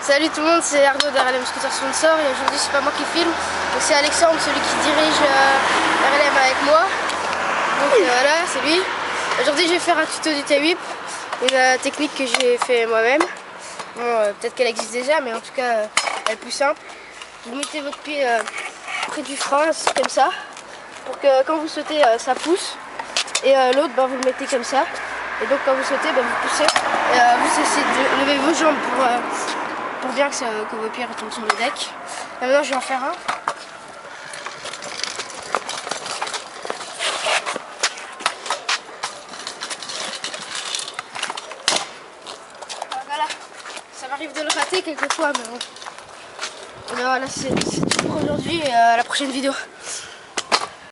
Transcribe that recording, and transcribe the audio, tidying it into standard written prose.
Salut tout le monde, c'est Arnaud d'RLM Scooter Sponsor et aujourd'hui c'est pas moi qui filme, c'est Alexandre, celui qui dirige RLM avec moi. Donc voilà, c'est lui. Aujourd'hui je vais faire un tuto du T-Whip, une technique que j'ai fait moi-même. Bon, peut-être qu'elle existe déjà, mais en tout cas elle est plus simple. Vous mettez votre pied près du frein, comme ça, pour que quand vous sautez ça pousse. Et l'autre vous le mettez comme ça. Et donc quand vous sautez, vous poussez. Et vous essayez de lever vos jambes pour bien que vos pieds retombent sur le deck. Et maintenant je vais en faire un. Voilà, ça m'arrive de le rater quelquefois, mais bon. Mais voilà, c'est tout pour aujourd'hui et à la prochaine vidéo.